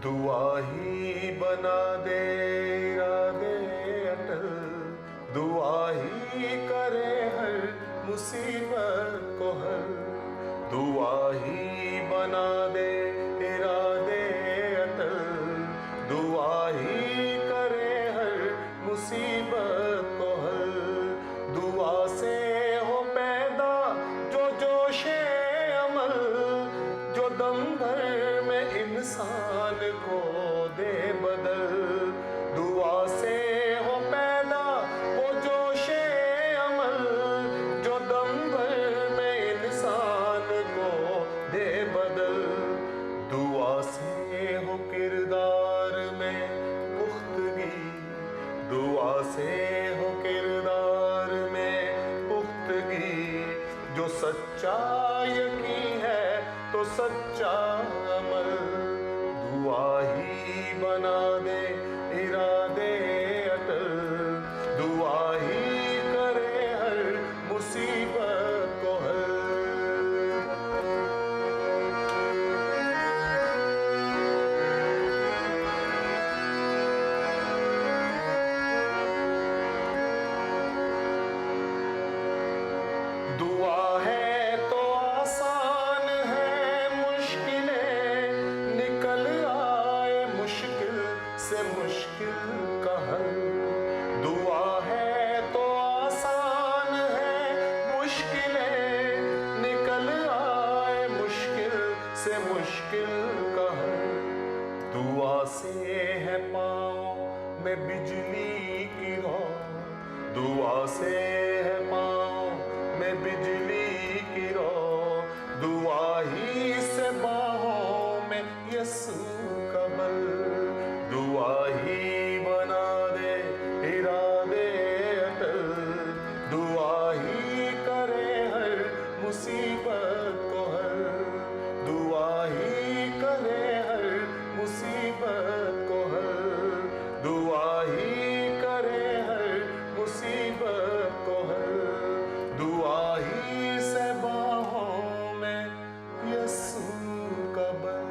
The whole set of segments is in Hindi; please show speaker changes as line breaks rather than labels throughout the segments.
दुआ ही बना दे इरादे अटल, दुआ ही करे हर मुसीबत को हल, दुआ ही बना दे इरादे अटल, दुआ ही करे हर मुसीबत को हल, दुआ से हो पैदा जो जोशे अमल, जो दम भर में इंसान को दे बदल, दुआ से हो पैदा वो जोशे अमल, जो दम भर में इंसान को दे बदल, दुआ से हो किरदार में पुख्तगी, दुआ से हो किरदार में पुख्तगी, जो सच्चा यकीन है तो सच्चा अमल, दुआ ही बना दे इरादे अटल, दुआ ही करे हर मुसीबत को हल। दुआ है तो आसान है मुश्किलें, निकल आए मुश्किल से मुश्किल का हल, दुआ है तो आसान है मुश्किलें, निकल आए मुश्किल से मुश्किल का हल, दुआ से है पाँव में बिजली की रो, दुआ से है पाँव में बिजली की रो, दुआ ही से बाहों में यीशु का बल, दुआ ही बना दे इरादे अटल, दुआ ही करे हर मुसीबत को हल, दुआ ही करे हर मुसीबत को हल, दुआ ही करे हर मुसीबत को हल, दुआ ही से बाहों में यीशु का बल।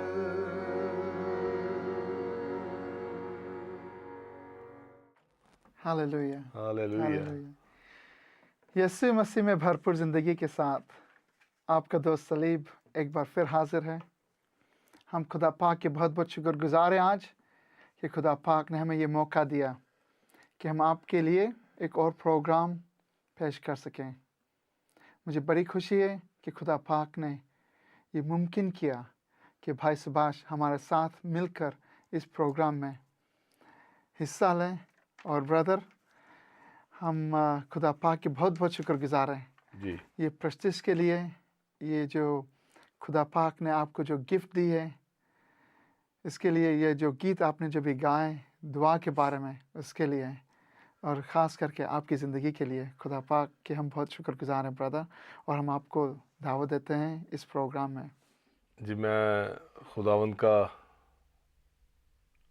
Hallelujah,
hallelujah.
हालेलुया। यीशु मसीह में भरपूर ज़िंदगी के साथ आपका दोस्त सलीब एक बार फिर हाजिर है। हम खुदा पाक के बहुत बहुत शुक्रगुजार हैं आज कि खुदा पाक ने हमें ये मौका दिया कि हम आपके लिए एक और प्रोग्राम पेश कर सकें। मुझे बड़ी खुशी है कि खुदा पाक ने ये मुमकिन किया कि भाई सुभाष हमारे साथ मिलकर इस प्रोग्राम में हिस्सा लें। और ब्रदर, हम खुदा पाक के बहुत बहुत शुक्रगुजार हैं
जी
ये प्रस्टिस के लिए, ये जो खुदा पाक ने आपको जो गिफ्ट दी है इसके लिए, ये जो गीत आपने जो भी गाए दुआ के बारे में उसके लिए, और ख़ास करके आपकी ज़िंदगी के लिए खुदा पाक के हम बहुत शुक्रगुजार हैं ब्रदर। और हम आपको दावत देते हैं इस प्रोग्राम में।
जी, मैं खुदावंद का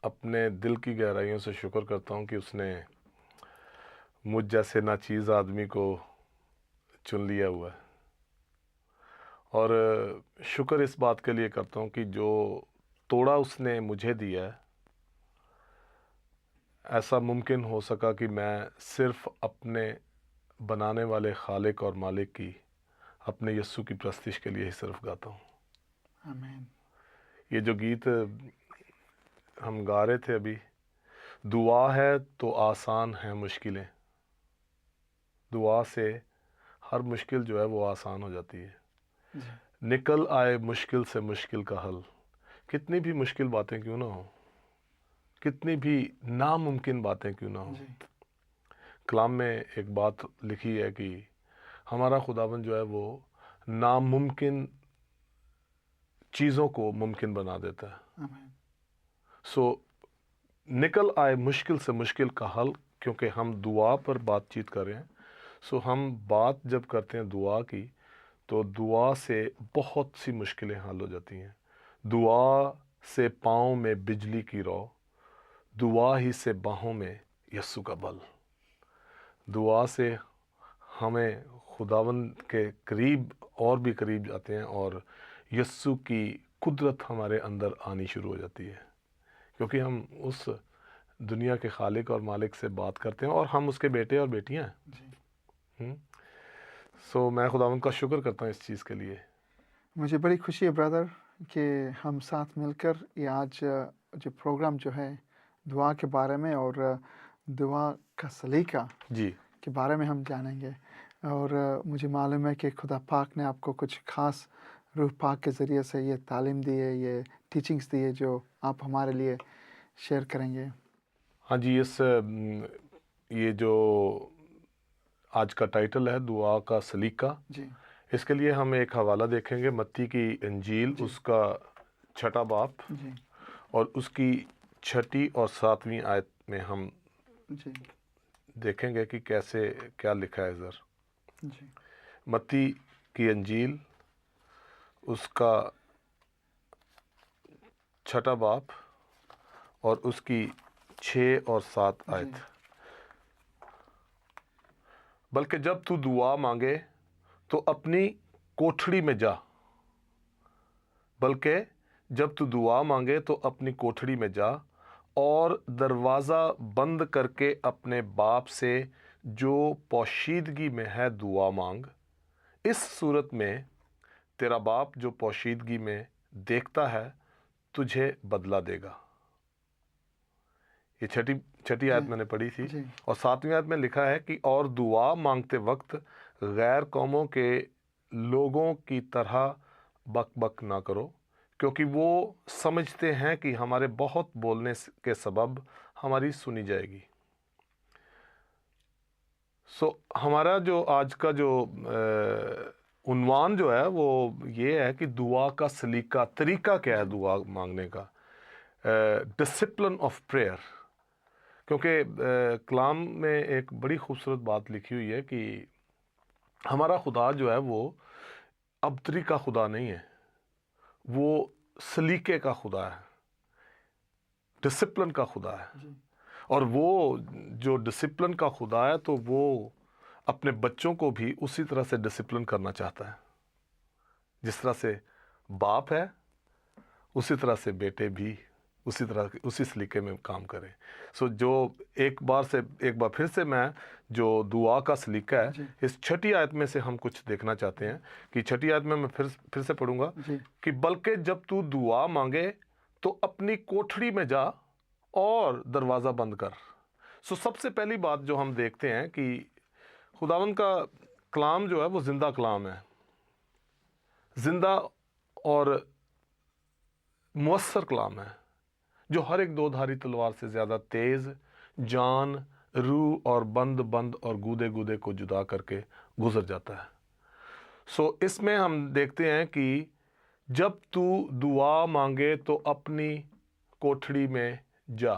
अपने दिल की गहराइयों से शुक्र करता हूँ कि उसने मुझ जैसे नाचीज़ आदमी को चुन लिया हुआ है। और शुक्र इस बात के लिए करता हूँ कि जो तोड़ा उसने मुझे दिया है, ऐसा मुमकिन हो सका कि मैं सिर्फ़ अपने बनाने वाले खालिक और मालिक की, अपने यीशु की प्रस्तिश के लिए ही सिर्फ गाता हूँ।
आमीन।
ये जो गीत हम गा रहे थे अभी, दुआ है तो आसान है मुश्किलें, दुआ से हर मुश्किल जो है वो आसान हो जाती है। निकल आए मुश्किल से मुश्किल का हल। कितनी भी मुश्किल बातें क्यों ना हो, कितनी भी नामुमकिन बातें क्यों ना हो, कलाम में एक बात लिखी है कि हमारा खुदाबंद जो है वो नामुमकिन चीज़ों को मुमकिन बना देता है। सो निकल आए मुश्किल से मुश्किल का हल, क्योंकि हम दुआ पर बातचीत कर रहे हैं। सो हम बात जब करते हैं दुआ की, तो दुआ से बहुत सी मुश्किलें हल हो जाती हैं। दुआ से पाँव में बिजली की रो, दुआ ही से बाहों में यस्सु का बल। दुआ से हमें खुदावंद के करीब और भी करीब जाते हैं और यस्सु की कुदरत हमारे अंदर आनी शुरू हो जाती है। क्योंकि हम उस दुनिया के खालिक और मालिक से बात करते हैं और हम उसके बेटे और बेटियां हैं।
जी
सो मैं खुदावंद का शुक्र करता हूँ इस चीज़ के लिए।
मुझे बड़ी खुशी है ब्रदर कि हम साथ मिलकर ये आज जो प्रोग्राम जो है दुआ के बारे में और दुआ का सलीका
जी
के बारे में हम जानेंगे। और मुझे मालूम है कि खुदा पाक ने आपको कुछ ख़ास रूह पाक के ज़रिए से ये तालीम दी है, ये टीचिंग्स दी है जो आप हमारे लिए शेयर करेंगे।
हाँ जी, ये जो आज का टाइटल है दुआ का सलीका,
जी
इसके लिए हम एक हवाला देखेंगे मत्ती की इंजील
जी
उसका 6 बाब
जी
और उसकी 6 और 7वीं आयत में हम
जी
देखेंगे कि कैसे क्या लिखा है इधर।
जी
मत्ती की इंजील उसका 6 बाब और उसकी 6 और 7
जी
आयत। बल्कि जब तू दुआ मांगे तो अपनी कोठड़ी में जा। बल्कि जब तू दुआ मांगे तो अपनी कोठड़ी में जा और दरवाज़ा बंद करके अपने बाप से जो पोशीदगी में है दुआ मांग। इस सूरत में तेरा बाप जो पोशीदगी में देखता है तुझे बदला देगा। ये छठी छठी आयत
जी
मैंने पढ़ी थी।
जी
और 7वीं आयत में लिखा है कि और दुआ मांगते वक्त गैर कौमों के लोगों की तरह बक बक ना करो, क्योंकि वो समझते हैं कि हमारे बहुत बोलने के सबब हमारी सुनी जाएगी। हमारा जो आज का जो उन्वान जो है वो ये है कि दुआ का सलीका, तरीका क्या है दुआ मांगने का, डिसिप्लिन ऑफ प्रेयर। क्योंकि कलाम में एक बड़ी खूबसूरत बात लिखी हुई है कि हमारा खुदा जो है वो अबतरी का खुदा नहीं है, वो सलीके का खुदा है, डिसिप्लिन का खुदा है।
जी
और वो जो डिसिप्लिन का खुदा है तो वो अपने बच्चों को भी उसी तरह से डिसिप्लिन करना चाहता है। जिस तरह से बाप है उसी तरह से बेटे भी उसी तरह उसी सलीके में काम करें। जो एक बार फिर से मैं जो दुआ का सलीका है
जी
इस 6 आयत में से हम कुछ देखना चाहते हैं कि 6 आयत में मैं फिर से पढ़ूंगा
जी
कि बल्कि जब तू दुआ मांगे तो अपनी कोठड़ी में जा और दरवाज़ा बंद कर। सबसे पहली बात जो हम देखते हैं कि खुदावन का कलाम जो है वो जिंदा कलाम है, जिंदा और मुअस्सर कलाम है जो हर एक दो धारी तलवार से ज़्यादा तेज़, जान, रूह और बंद और गूदे गूदे को जुदा करके गुजर जाता है। इसमें हम देखते हैं कि जब तू दुआ मांगे तो अपनी कोठड़ी में जा।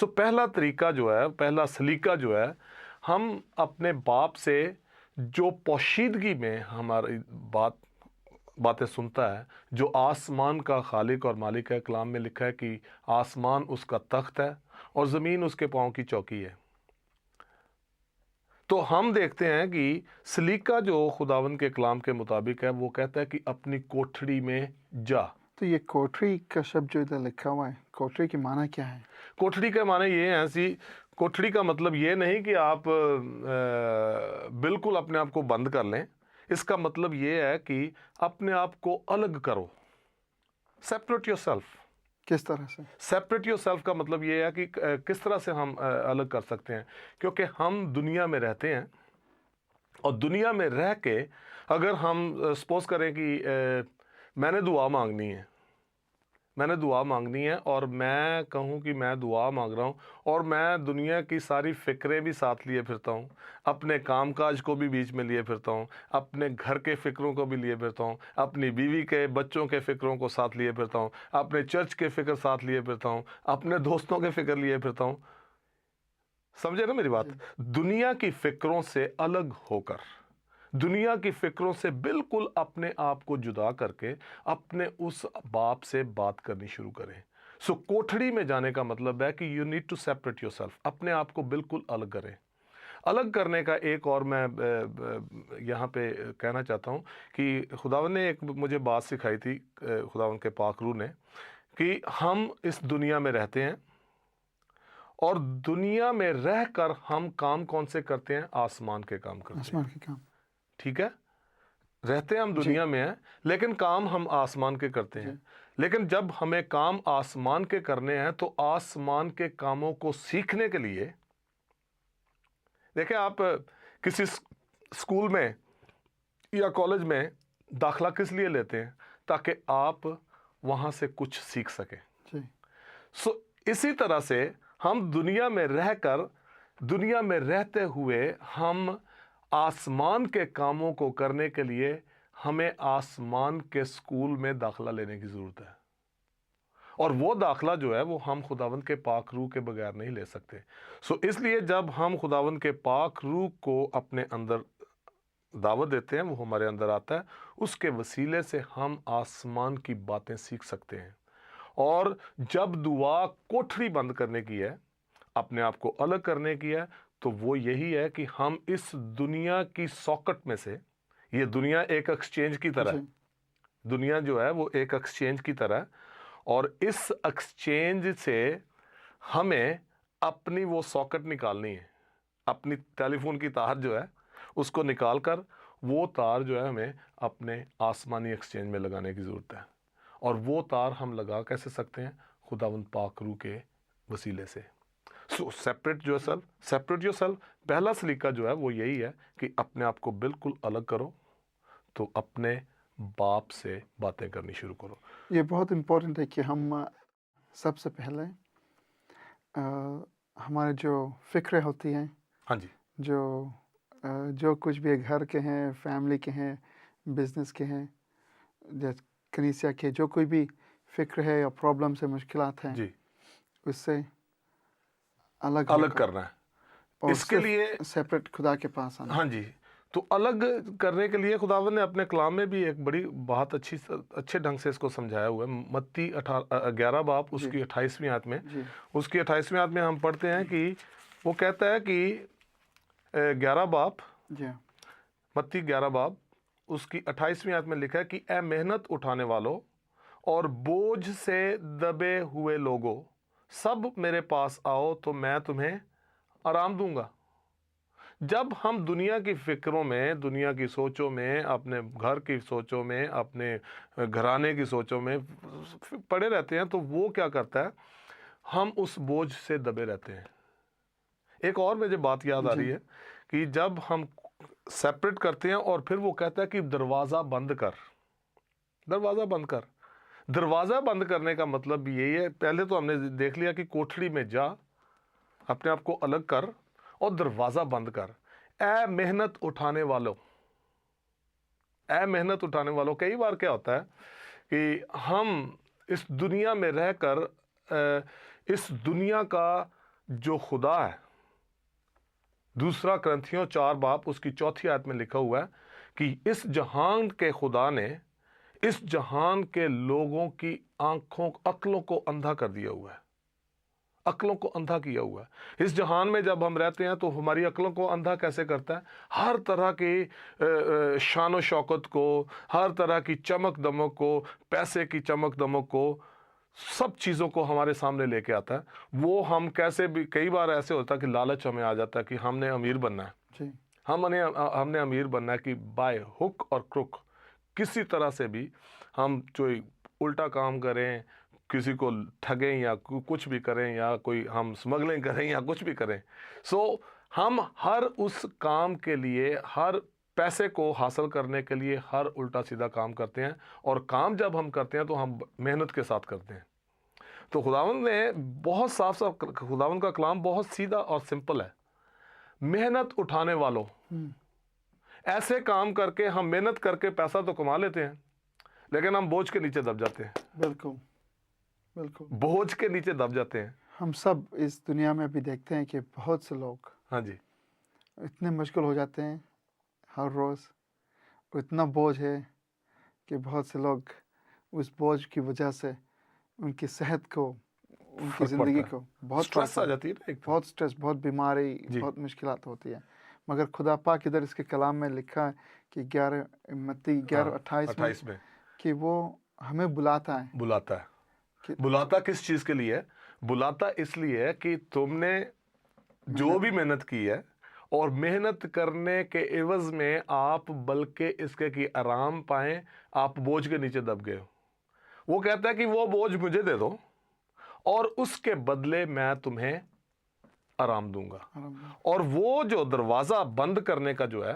पहला तरीका जो है, पहला सलीका जो है, हम अपने बाप से जो पोशीदगी में हमारी बातें सुनता है, जो आसमान का खालिक और मालिक है। कलाम में लिखा है कि आसमान उसका तख्त है और ज़मीन उसके पाँव की चौकी है। तो हम देखते हैं कि सलीका जो खुदावन के कलाम के मुताबिक है वो कहता है कि अपनी कोठड़ी में जा।
तो ये कोठरी का शब्द जो इधर लिखा हुआ है, कोठरी की माना क्या है?
कोठड़ी का माने ये है, ऐसी कोठड़ी का मतलब ये नहीं कि आप बिल्कुल अपने आप को बंद कर लें। इसका मतलब ये है कि अपने आप को अलग करो, सेपरेट योरसेल्फ।
किस तरह से?
सेपरेट योरसेल्फ का मतलब ये है कि किस तरह से हम अलग कर सकते हैं। क्योंकि हम दुनिया में रहते हैं और दुनिया में रह के अगर हम सपोज करें कि मैंने दुआ मांगनी है और मैं कहूँ कि मैं दुआ मांग रहा हूँ और मैं दुनिया की सारी फ़िक्रें भी साथ लिए फिरता हूँ, अपने कामकाज को भी बीच में लिए फिरता हूँ, अपने घर के फ़िक्रों को भी लिए फिरता हूँ, अपनी बीवी के बच्चों के फ़िक्रों को साथ लिए फिरता हूँ, अपने चर्च के फ़िक्र साथ लिए फिरता हूँ, अपने दोस्तों के फ़िक्र लिए फिरता हूँ। समझे ना मेरी बात? दुनिया की फ़िक्रों से अलग होकर, दुनिया की फ़िक्रों से बिल्कुल अपने आप को जुदा करके अपने उस बाप से बात करनी शुरू करें। कोठड़ी में जाने का मतलब है कि you need to separate yourself, अपने आप को बिल्कुल अलग करें। अलग करने का एक और मैं यहाँ पे कहना चाहता हूँ कि खुदावन ने एक मुझे बात सिखाई थी, खुदावन के पाक रूह ने, कि हम इस दुनिया में रहते हैं और दुनिया में रहकर हम काम कौन से करते हैं? आसमान के काम करते हैं।
आसमान के काम।
ठीक है, रहते हैं हम
जी।
दुनिया में हैं, लेकिन काम हम आसमान के करते हैं। लेकिन जब हमें काम आसमान के करने हैं तो आसमान के कामों को सीखने के लिए, देखिए, आप किसी स्कूल में या कॉलेज में दाखला किस लिए लेते हैं? ताकि आप वहां से कुछ सीख सकें।
जी।
सो इसी तरह से हम दुनिया में रहकर, दुनिया में रहते हुए हम आसमान के कामों को करने के लिए हमें आसमान के स्कूल में दाखला लेने की ज़रूरत है। और वो दाखला जो है वो हम खुदावंद के पाक रूह के बगैर नहीं ले सकते। सो इसलिए जब हम खुदावंद के पाक रूह को अपने अंदर दावत देते हैं, वो हमारे अंदर आता है, उसके वसीले से हम आसमान की बातें सीख सकते हैं। और जब दुआ कोठरी बंद करने की है, अपने आप को अलग करने की है, तो वो यही है कि हम इस दुनिया की सॉकेट में से, ये दुनिया एक एक्सचेंज की तरह है, दुनिया जो है वो एक एक्सचेंज की तरह है, और इस एक्सचेंज से हमें अपनी वो सॉकेट निकालनी है। अपनी टेलीफोन की तार जो है उसको निकालकर वो तार जो है हमें अपने आसमानी एक्सचेंज में लगाने की ज़रूरत है। और वो तार हम लगा कैसे सकते हैं? खुदावंद पाक रूह के वसीले से। सो सेपरेट योरसेल्फ, पहला सलीका जो है वो यही है कि अपने आप को बिल्कुल अलग करो, तो अपने बाप से बातें करनी शुरू करो।
ये बहुत इम्पोर्टेंट है कि हम सबसे पहले हमारे जो फ़िक्रें होती हैं,
हाँ जी,
जो कुछ भी घर के हैं, फैमिली के हैं, बिजनेस के हैं, जैसे कलीसिया के, जो कोई भी फ़िक्र है या प्रॉब्लम्स है, मुश्किलात हैं,
जी,
उससे अलग
अलग
होकर
करना है।
और
इसके लिए
सेपरेट खुदा के पास आना।
हाँ जी, तो अलग करने के लिए खुदावंद ने अपने कलाम में भी एक बड़ी बात अच्छे ढंग से इसको समझाया हुआ है। मत्ती 11 बाब उसकी 28वीं आयत में,
जी।
उसकी 28वीं आयत में हम पढ़ते हैं कि वो कहता है कि 11 बाब,
जी।
मत्ती 11 बाब उसकी 28वीं आयत में लिखा है कि ए मेहनत उठाने वालों और बोझ से दबे हुए लोगों, सब मेरे पास आओ तो मैं तुम्हें आराम दूंगा। जब हम दुनिया की फिक्रों में, दुनिया की सोचों में, अपने घर की सोचों में, अपने घराने की सोचों में पड़े रहते हैं, तो वो क्या करता है? हम उस बोझ से दबे रहते हैं। एक और मुझे बात याद आ रही है कि जब हम सेपरेट करते हैं और फिर वो कहता है कि दरवाज़ा बंद कर, दरवाज़ा बंद कर। दरवाज़ा बंद करने का मतलब यही है, पहले तो हमने देख लिया कि कोठड़ी में जा, अपने आप को अलग कर और दरवाज़ा बंद कर। ए मेहनत उठाने वालों, ए मेहनत उठाने वालों। कई बार क्या होता है कि हम इस दुनिया में रहकर इस दुनिया का जो खुदा है, दूसरा करंथियों 4 बाब उसकी 4 आयत में लिखा हुआ है कि इस जहान के खुदा ने इस जहान के लोगों की अक्लों को अंधा कर दिया हुआ है, अक्लों को अंधा किया हुआ है। इस जहान में जब हम रहते हैं तो हमारी अक्लों को अंधा कैसे करता है? हर तरह की शान शौकत को, हर तरह की चमक दमक को, पैसे की चमक दमक को, सब चीज़ों को हमारे सामने लेके आता है। वो हम कैसे भी, कई बार ऐसे होता है कि लालच हमें आ जाता है कि हमने अमीर बनना है
जी।
हमने अमीर बनना है कि बाय हुक और क्रुक किसी तरह से भी हम जो उल्टा काम करें, किसी को ठगें या कुछ भी करें, या कोई हम स्मगलिंग करें या कुछ भी करें। सो हम हर उस काम के लिए, हर पैसे को हासिल करने के लिए हर उल्टा सीधा काम करते हैं। और काम जब हम करते हैं तो हम मेहनत के साथ करते हैं। तो खुदावंद ने बहुत साफ खुदावंद का कलाम बहुत सीधा और सिंपल है। मेहनत उठाने वालों, ऐसे काम करके हम मेहनत करके पैसा तो कमा लेते हैं, लेकिन हम बोझ के नीचे दब जाते हैं।
बिल्कुल, बिल्कुल,
बोझ के नीचे दब जाते हैं।
हम सब इस दुनिया में भी देखते हैं कि बहुत से लोग
हाँ जी,
इतने मुश्किल हो जाते हैं हर रोज़, इतना बोझ है कि बहुत से लोग उस बोझ की वजह से उनकी सेहत को, उनकी
फर्क
ज़िंदगी
पड़ता है।
को बहुत
स्ट्रेस
फर्क
आ जाती है ना एक तो।
बहुत स्ट्रेस, बहुत बीमारी,
जी।
बहुत मुश्किलात होती है। मगर खुदा पाक इधर इसके कलाम में लिखा है कि 11 मत्ती 11:28 में
28 में
कि वो हमें बुलाता है
बुलाता है। बुलाता किस चीज के लिए है? बुलाता इसलिए है कि तुमने जो भी मेहनत की है और मेहनत करने के एवज में आप बल्कि इसके कि आराम पाएं, आप बोझ के नीचे दब गए हो। वो कहता है कि वो बोझ मुझे दे दो और उसके बदले मैं तुम्हें आराम दूंगा। और वो जो दरवाजा बंद करने का जो है,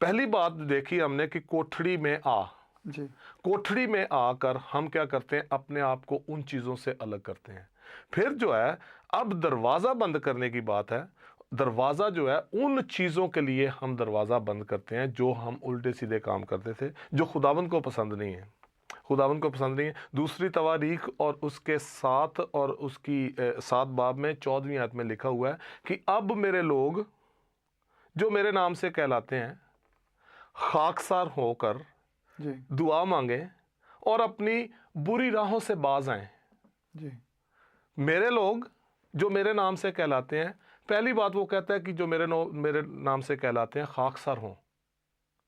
पहली बात देखी हमने कि कोठड़ी में आ,
जी
कोठड़ी में आकर हम क्या करते हैं, अपने आप को उन चीजों से अलग करते हैं। फिर जो है अब दरवाजा बंद करने की बात है। दरवाजा जो है उन चीजों के लिए हम दरवाजा बंद करते हैं जो हम उल्टे सीधे काम करते थे, जो खुदावंद को पसंद नहीं है। खुदावंद को पसंद नहीं है। दूसरी तवारीख और उसके 7 और उसकी 7 बाब में 14वीं आयत में लिखा हुआ है कि अब मेरे लोग जो मेरे नाम से कहलाते हैं खाकसार होकर
जी
दुआ मांगे और अपनी बुरी राहों से बाज आएं।
जी
मेरे लोग जो मेरे नाम से कहलाते हैं, पहली बात वो कहता है कि जो मेरे नाम से कहलाते हैं खाकसार हों,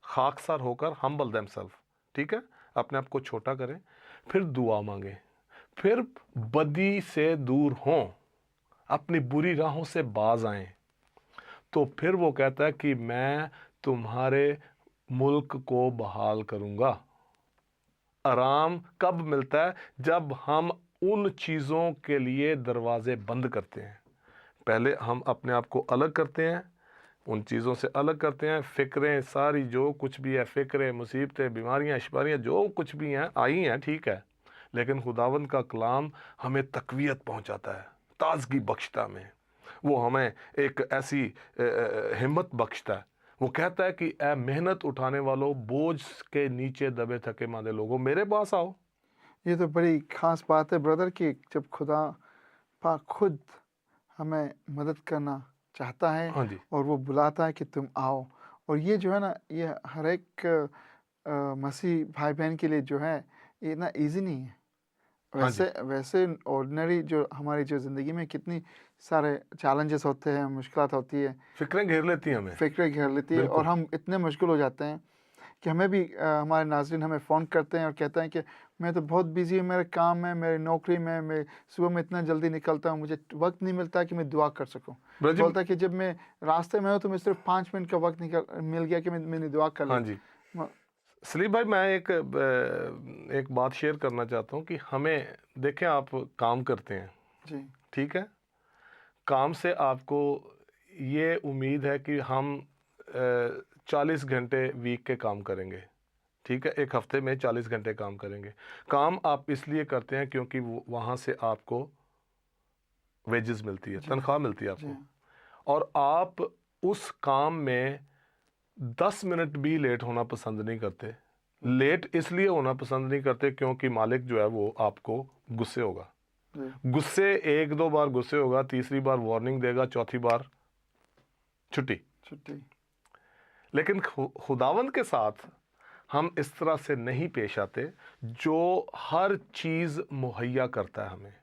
खाकसार होकर हम्बल देमसेल्फ, ठीक है, अपने आप को छोटा करें, फिर दुआ मांगे, फिर बदी से दूर हों, अपनी बुरी राहों से बाज आएं। तो फिर वो कहता है कि मैं तुम्हारे मुल्क को बहाल करूंगा। आराम कब मिलता है? जब हम उन चीज़ों के लिए दरवाजे बंद करते हैं। पहले हम अपने आप को अलग करते हैं, उन चीज़ों से अलग करते हैं। फ़िक्रें सारी जो कुछ भी है, फ़िक्रें, मुसीबतें, बीमारियां, शिमारियां जो कुछ भी हैं आई हैं, ठीक है, लेकिन खुदावंद का कलाम हमें तकवीयत पहुंचाता है, ताजगी बख्शता हमें। वो हमें एक ऐसी हिम्मत बख्शता है। वो कहता है कि ए मेहनत उठाने वालों, बोझ के नीचे दबे थके मांदे लोगों, मेरे पास आओ।
ये तो बड़ी खास बात है ब्रदर कि जब खुदा पाक खुद हमें मदद करना चाहता है
हाँ जी,
और वो बुलाता है कि तुम आओ। और ये जो है ना, ये हर एक मसीह भाई बहन के लिए जो है ये इतना इजी नहीं है।
हाँ जी,
वैसे वैसे ऑर्डिनरी जो हमारी जो ज़िंदगी में कितनी सारे चैलेंजेस होते हैं, मुश्किलात होती है,
फ़िक्रें घेर लेती हैं हमें।
फ़िक्रें घेर लेती है और
बिल्कुल,
हम इतने मशगूल हो जाते हैं कि हमें भी हमारे नाज़रीन हमें फ़ोन करते हैं और कहते हैं कि मैं तो बहुत बिज़ी हूँ, मेरे काम में, मेरी नौकरी में, मैं सुबह में इतना जल्दी निकलता हूँ, मुझे वक़्त नहीं मिलता कि मैं दुआ कर सकूँ।
ब्रदर जी,
बोलता है कि जब मैं रास्ते में हूँ तो मैं सिर्फ़ 5 मिनट का वक़्त मिल गया कि मैंने दुआ कर
हाँ
ली।
जी।
म
सलीम भाई, मैं एक बात शेयर करना चाहता हूँ कि हमें, देखें, आप काम करते हैं,
जी,
ठीक है, काम से आपको ये उम्मीद है कि हम 40 घंटे वीक के काम करेंगे, ठीक है, एक हफ्ते में 40 घंटे काम करेंगे। काम आप इसलिए करते हैं क्योंकि वहाँ से आपको वेजेस मिलती है,
जी,
तनख्वाह मिलती है
जी,
आपको, और आप उस काम में 10 मिनट भी लेट होना पसंद नहीं करते। लेट इसलिए होना पसंद नहीं करते क्योंकि मालिक जो है वो आपको गुस्से होगा,
जी,
गुस्से, 1-2 बार गुस्से होगा, तीसरी बार वार्निंग देगा, चौथी बार छुट्टी।
छुट्टी।
लेकिन खुदावंद के साथ हम इस तरह से नहीं पेश आते, जो हर चीज मुहैया करता है हमें।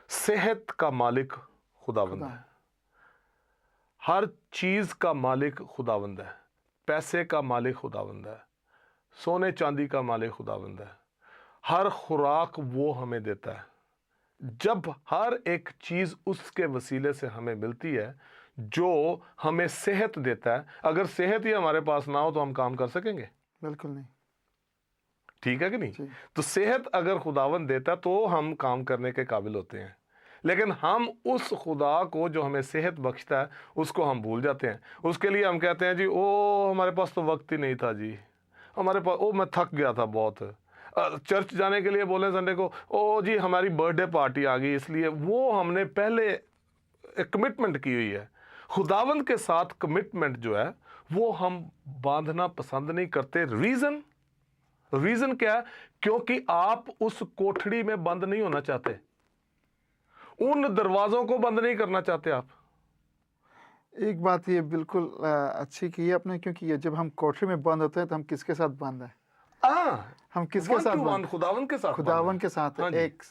सेहत का मालिक खुदावंद
खुदा
है, हर चीज का मालिक खुदावंद है, पैसे का मालिक खुदावंद है, सोने चांदी का मालिक खुदावंद है, हर खुराक वो हमें देता है। जब हर एक चीज उसके वसीले से हमें मिलती है, जो हमें सेहत देता है, अगर सेहत ही हमारे पास ना हो तो हम काम कर सकेंगे?
बिल्कुल नहीं।
ठीक है कि नहीं?
जी,
तो सेहत अगर खुदावन देता तो हम काम करने के काबिल होते हैं, लेकिन हम उस खुदा को जो हमें सेहत बख्शता है उसको हम भूल जाते हैं। उसके लिए हम कहते हैं जी, ओ हमारे पास तो वक्त ही नहीं था जी, हमारे पास, ओ मैं थक गया था बहुत, चर्च जाने के लिए बोले संडे को, ओ जी हमारी बर्थडे पार्टी आ गई, इसलिए वो हमने पहले कमिटमेंट की हुई है। खुदावंद के साथ कमिटमेंट जो है वो हम बांधना पसंद नहीं करते। रीजन क्या है? क्योंकि आप उस कोठड़ी में बंद नहीं होना चाहते, उन दरवाजों को बंद नहीं करना चाहते आप।
एक बात ये बिल्कुल अच्छी की है आपने, क्योंकि ये जब हम कोठरी में बंद होते हैं तो हम किसके साथ बंद हैं? हम किसके
वन
साथ
टू वन
बंद?
खुदावंद के साथ बंद
खुदावन
है।
के साथ
हाँ जी,
एक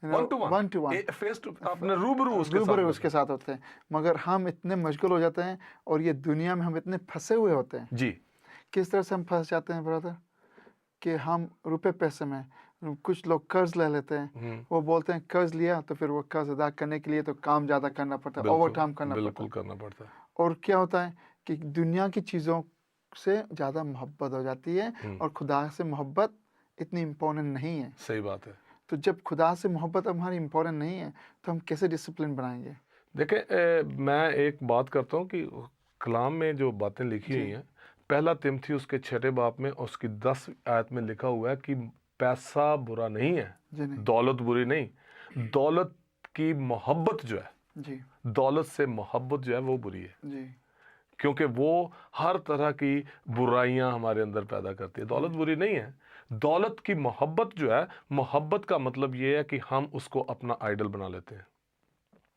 one to one,
one to one
face to, अपने रूबरू उसके साथ
रूबरू
बंद
उसके
है।
साथ होते हैं। मगर हम इतने मशगूल हो जाते हैं और ये दुनिया में हम इतने फंसे हुए होते हैं।
जी,
किस तरह से हम फंस जाते हैं ब्रदर? कि हम रुपए पैसे में, कुछ लोग कर्ज ले लेते हैं, वो बोलते हैं कर्ज लिया तो फिर वो कर्ज अदा करने के लिए तो काम ज़्यादा करना पड़ता है, ओवर टाइम करना पड़ता
बिल्कुल
है।
करना पड़ता है।
और क्या होता है कि दुनिया की चीज़ों से ज़्यादा मोहब्बत हो जाती है और खुदा से मोहब्बत इतनी इम्पोर्टेंट नहीं है।
सही बात है।
तो जब खुदा से मोहब्बत हमारी इम्पोर्टेंट नहीं है तो हम कैसे डिसिप्लिन बनाएंगे?
देखें, मैं एक बात करता हूँ कि कलाम में जो बातें लिखी
जी।
हुई हैं, पहला तिमोथी उसके 6 बाब में उसकी 10 आयत में लिखा हुआ है कि पैसा बुरा नहीं है,
जी नहीं।
दौलत बुरी नहीं, दौलत की मोहब्बत जो है,
जी।
दौलत से मोहब्बत जो है वो बुरी है,
जी।
क्योंकि वो हर तरह की बुराइयां हमारे अंदर पैदा करती है। दौलत बुरी नहीं है, दौलत की मोहब्बत जो है, मोहब्बत का मतलब ये है कि हम उसको अपना आइडल बना लेते हैं।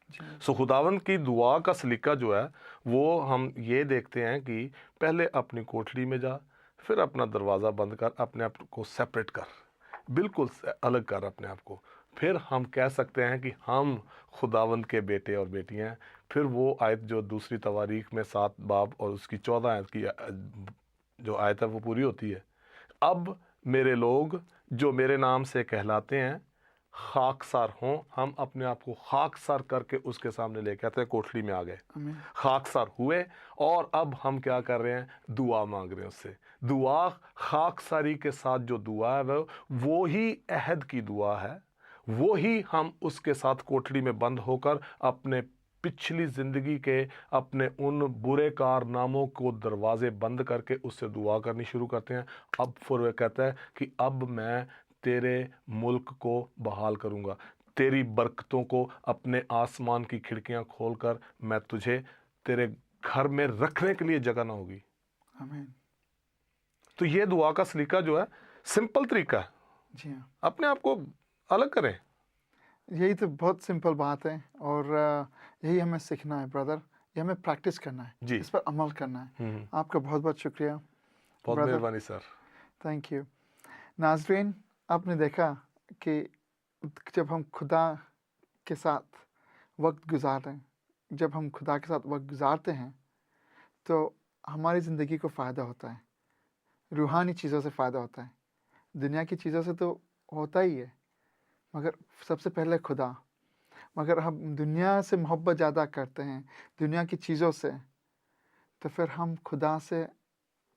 जी।
सो खुदावंद की दुआ का सलीका जो है वो हम ये देखते हैं कि पहले अपनी कोठरी में जा, फिर अपना दरवाज़ा बंद कर, अपने आप को सेपरेट कर, बिल्कुल अलग कर अपने आप को, फिर हम कह सकते हैं कि हम खुदावंद के बेटे और बेटियां हैं। फिर वो आयत जो दूसरी तवारीख में 7 बाब और उसकी 14 आयत की जो आयत है वो पूरी होती है। अब मेरे लोग जो मेरे नाम से कहलाते हैं खाकसार हों, हम अपने आप को खाकसार करके उसके सामने लेके आते हैं, कोठरी में आ गए,
आमीन।
खाकसार हुए, और अब हम क्या कर रहे हैं, दुआ मांग रहे हैं उससे। दुआ खाकसारी के साथ जो दुआ है वो ही अहद की दुआ है, वो ही हम उसके साथ कोठरी में बंद होकर अपने पिछली ज़िंदगी के अपने उन बुरे कारनामों को दरवाजे बंद करके उससे दुआ करनी शुरू करते हैं। अब फिर वह कहता है कि अब मैं तेरे मुल्क को बहाल करूंगा, तेरी बरकतों को, अपने आसमान की खिड़कियां खोलकर मैं तुझे तेरे घर में रखने के लिए जगह ना होगी।
आमीन।
तो ये दुआ का सलीका जो है सिंपल तरीका है,
जी हाँ।
अपने आप को अलग करें।
यही तो बहुत सिंपल बात है और यही हमें सीखना है ब्रदर, ये हमें प्रैक्टिस करना है,
जी।
इस पर अमल करना है। आपका बहुत बहुत शुक्रिया
बहुत
ब्रदर,
मेहरबानी सर।
Thank you. नाज़रीन, आपने देखा कि जब हम खुदा के साथ वक्त गुजारें, जब हम खुदा के साथ वक्त गुजारते हैं तो हमारी ज़िंदगी को फ़ायदा होता है, रूहानी चीज़ों से फ़ायदा होता है। दुनिया की चीज़ों से तो होता ही है, मगर सबसे पहले खुदा। मगर हम दुनिया से मोहब्बत ज़्यादा करते हैं, दुनिया की चीज़ों से, तो फिर हम खुदा से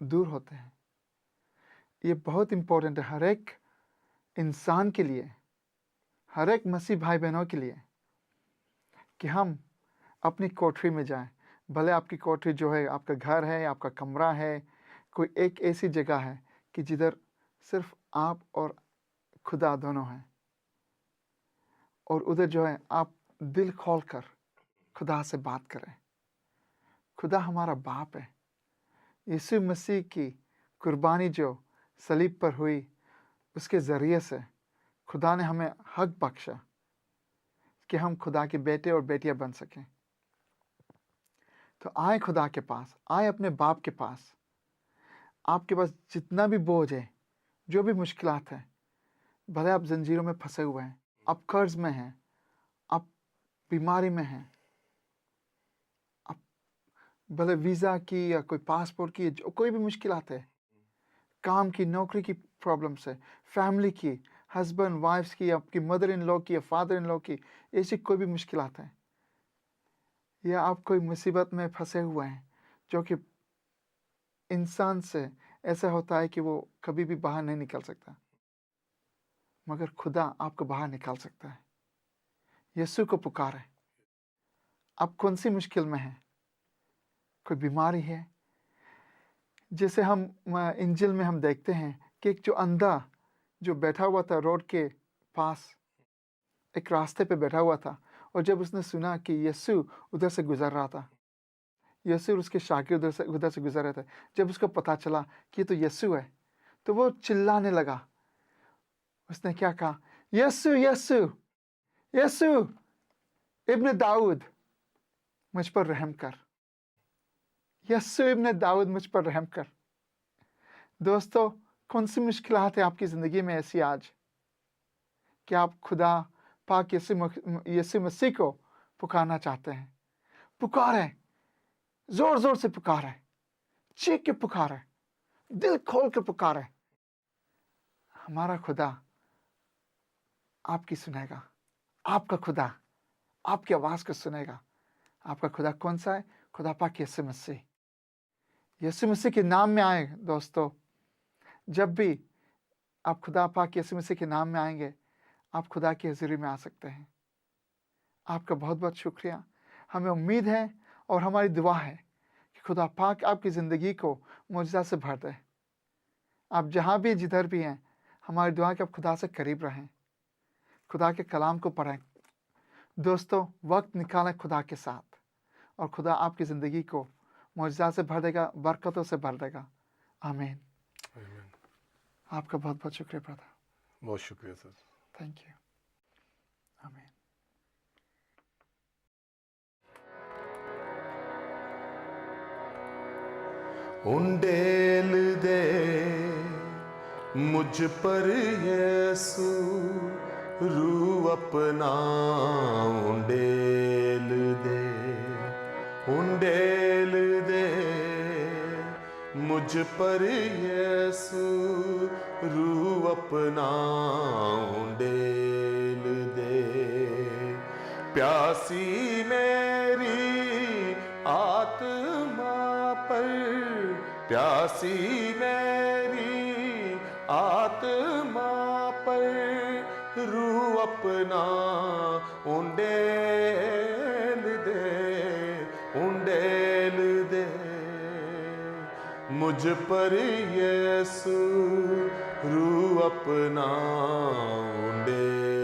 दूर होते हैं। ये बहुत इम्पोर्टेंट है हर एक इंसान के लिए, हर एक मसीह भाई बहनों के लिए, कि हम अपनी कोठरी में जाएं। भले आपकी कोठरी जो है आपका घर है, आपका कमरा है, कोई एक ऐसी जगह है कि जिधर सिर्फ आप और खुदा दोनों हैं, और उधर जो है आप दिल खोल कर खुदा से बात करें। खुदा हमारा बाप है। यीशु मसीह की कुर्बानी जो सलीब पर हुई, उसके ज़रिए से खुदा ने हमें हक बख्शा कि हम खुदा के बेटे और बेटियां बन सकें। तो आए खुदा के पास, आए अपने बाप के पास। आपके पास जितना भी बोझ है, जो भी मुश्किलात है, भले आप जंजीरों में फंसे हुए हैं, आप कर्ज में हैं, आप बीमारी में हैं, आप भले वीज़ा की या कोई पासपोर्ट की, जो कोई भी मुश्किलात है, काम की, नौकरी की प्रॉब्लम से, फैमिली की, हस्बैंड वाइफ्स की, आपकी मदर इन लॉ की या फादर इन लॉ की, ऐसी कोई भी मुश्किलात है, या आप कोई मुसीबत में फंसे हुए हैं, जो कि इंसान से ऐसा होता है कि वो कभी भी बाहर नहीं निकल सकता, मगर खुदा आपको बाहर निकाल सकता है। यीशु को पुकारें। आप कौन सी मुश्किल में हैं? कोई बीमारी है? जैसे हम इंजिल में हम देखते हैं कि एक जो अंधा जो बैठा हुआ था रोड के पास, एक रास्ते पे बैठा हुआ था, और जब उसने सुना कि यीशु उधर से गुजर रहा था, यीशु और उसके शागिर्द उधर से गुजर रहे थे, जब उसको पता चला कि ये तो यीशु है, तो वो चिल्लाने लगा। उसने क्या कहा? यीशु यीशु यीशु इब्न दाऊद, मुझ पर रहम कर। यीशु इब्न दाऊद, मुझ पर रहम कर। दोस्तों, कौन सी मुश्किलात है आपकी ज़िंदगी में ऐसी आज कि आप खुदा पाक यीशु मसीह को पुकारना चाहते हैं? पुकारें, जोर जोर से पुकारें, चीख के पुकारें, दिल खोल के पुकारें। हमारा खुदा आपकी सुनेगा, आपका खुदा आपकी आवाज़ को सुनेगा। आपका खुदा कौन सा है? खुदा पाक यीशु मसीह। यीशु मसीह के नाम में आए दोस्तों, जब भी आप खुदा पाक यीशु मसीह के नाम में आएंगे, आप खुदा की हज़ूरी में आ सकते हैं। आपका बहुत बहुत शुक्रिया। हमें उम्मीद है और हमारी दुआ है कि खुदा पाक आपकी ज़िंदगी को मुआजिज़ा से भर दे। आप जहाँ भी जिधर भी हैं, हमारी दुआ है कि आप खुदा से करीब रहें, खुदा के कलाम को पढ़ें। दोस्तों, वक्त निकालें खुदा के साथ और खुदा आपकी ज़िंदगी को मुआजिज़ा से भर देगा, बरकतों से भर देगा। आमीन।
आमीन।
आपका बहुत बहुत शुक्रिया ब्रदर।
बहुत शुक्रिया सर।
Thank you. आमीन।
उंडेल दे मुझ पर यीशु, रू अपना उंडेल दे, उंडेल दे मुझ पर यीशु, रू अपना उंडेल दे। प्यासी मेरी आत्मा पर, प्यासी मेरी आत्मा पर, रू अपना उंडेल दे, उंडेल दे मुझ पर यीशु, रू अपना उंडेल